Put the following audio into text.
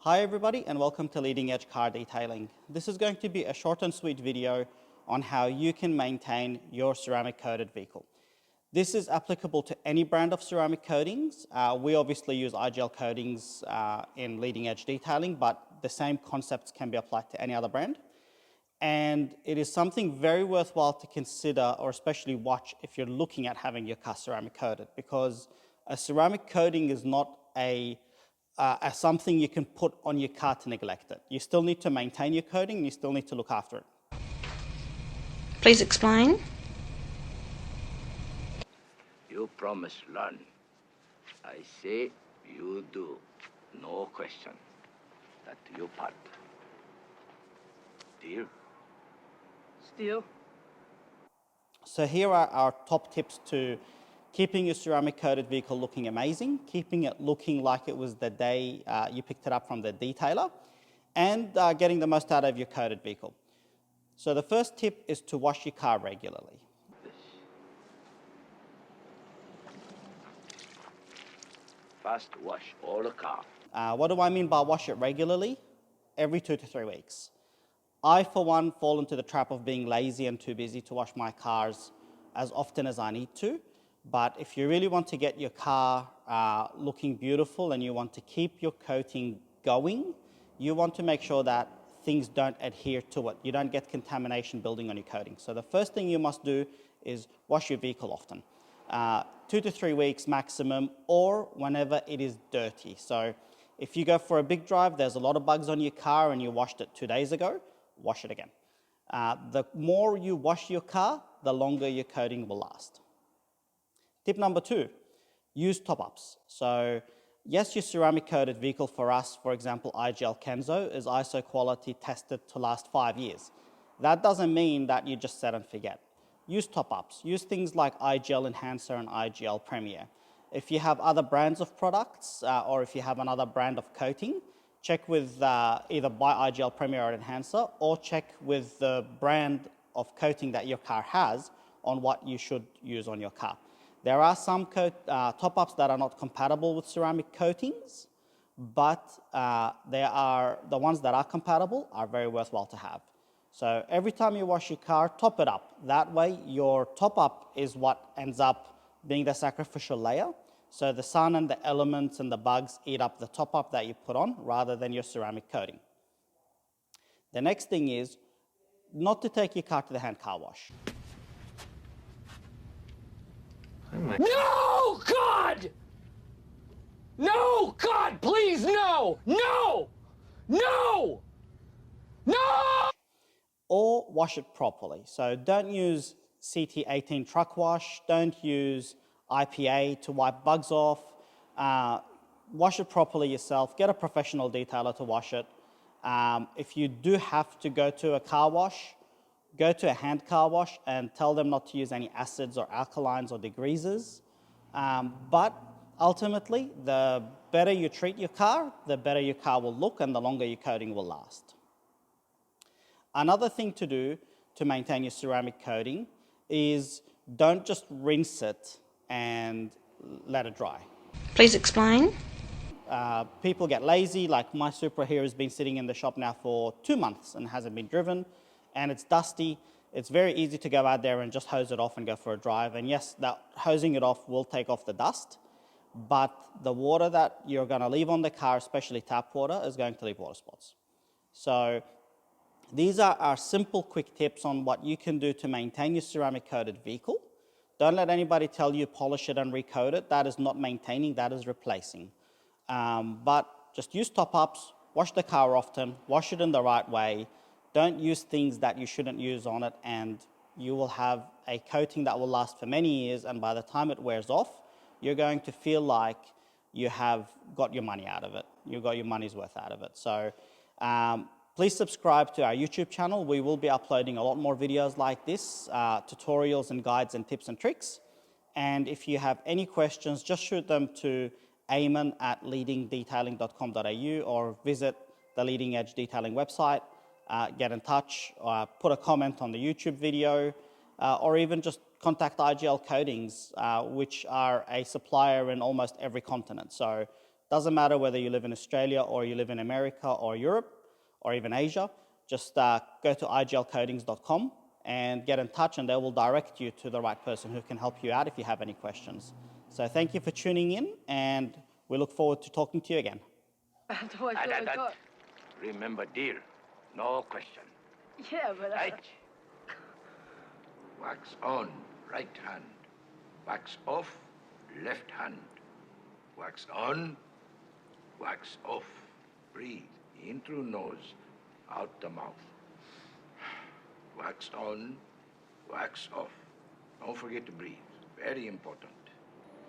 Hi everybody and welcome to Leading Edge Car Detailing. This is going to be a short and sweet video on how you can maintain your ceramic coated vehicle. This is applicable to any brand of ceramic coatings. We obviously use IGL coatings in Leading Edge Detailing, but the same concepts can be applied to any other brand. And it is something very worthwhile to consider, or especially watch if you're looking at having your car ceramic coated, because a ceramic coating is not as something you can put on your car to neglect it. You still need to maintain your coating and you still need to look after it. Please explain. You promise learn. I say you do. No question. That your part. Deal? Deal. So here are our top tips to keeping your ceramic coated vehicle looking amazing, keeping it looking like it was the day you picked it up from the detailer, and getting the most out of your coated vehicle. So the first tip is to wash your car regularly. First wash all the car. What do I mean by wash it regularly? Every 2 to 3 weeks. I, for one, fall into the trap of being lazy and too busy to wash my cars as often as I need to. But if you really want to get your car looking beautiful and you want to keep your coating going, you want to make sure that things don't adhere to it. You don't get contamination building on your coating. So the first thing you must do is wash your vehicle often. 2 to 3 weeks maximum, or whenever it is dirty. So if you go for a big drive, there's a lot of bugs on your car and you washed it 2 days ago, wash it again. The more you wash your car, the longer your coating will last. Tip number 2, use top-ups. So yes, your ceramic coated vehicle for us, for example, IGL Kenzo, is ISO quality tested to last 5 years. That doesn't mean that you just set and forget. Use top-ups. Use things like IGL Enhancer and IGL Premier. If you have other brands of products or if you have another brand of coating, check with either buy IGL Premier or Enhancer, or check with the brand of coating that your car has on what you should use on your car. There are some top-ups that are not compatible with ceramic coatings, but the ones that are compatible are very worthwhile to have. So every time you wash your car, top it up. That way your top-up is what ends up being the sacrificial layer. So the sun and the elements and the bugs eat up the top-up that you put on rather than your ceramic coating. The next thing is not to take your car to the hand car wash. No, God! No, God, please, no! No! No! No! Or wash it properly. So don't use CT18 truck wash, don't use IPA to wipe bugs off. Wash it properly yourself, get a professional detailer to wash it. If you do have to go to a car wash, go to a hand car wash and tell them not to use any acids or alkalines or degreasers. But ultimately, the better you treat your car, the better your car will look and the longer your coating will last. Another thing to do to maintain your ceramic coating is don't just rinse it and let it dry. Please explain. People get lazy, like my Supra here has been sitting in the shop now for 2 months and hasn't been driven, and it's dusty. It's very easy to go out there and just hose it off and go for a drive. And yes, that hosing it off will take off the dust, but the water that you're going to leave on the car, especially tap water, is going to leave water spots. So these are our simple, quick tips on what you can do to maintain your ceramic coated vehicle. Don't let anybody tell you polish it and recoat it. That is not maintaining, that is replacing. But just use top-ups, wash the car often, wash it in the right way. Don't use things that you shouldn't use on it, and you will have a coating that will last for many years, and by the time it wears off, you're going to feel like you have got your money out of it. You got your money's worth out of it. So please subscribe to our YouTube channel. We will be uploading a lot more videos like this, tutorials and guides and tips and tricks. And if you have any questions, just shoot them to eamon@leadingdetailing.com.au or visit the Leading Edge Detailing website. Get in touch, put a comment on the YouTube video, or even just contact IGL Coatings, which are a supplier in almost every continent. So Doesn't matter whether you live in Australia or you live in America or Europe or even Asia, just go to iglcoatings.com and get in touch, and they will direct you to the right person who can help you out if you have any questions. So thank you for tuning in, and we look forward to talking to you again. Remember, dear, no question. Yeah, but Right. Wax on, right hand. Wax off, left hand. Wax on, wax off. Breathe in through nose, out the mouth. Wax on, wax off. Don't forget to breathe. Very important.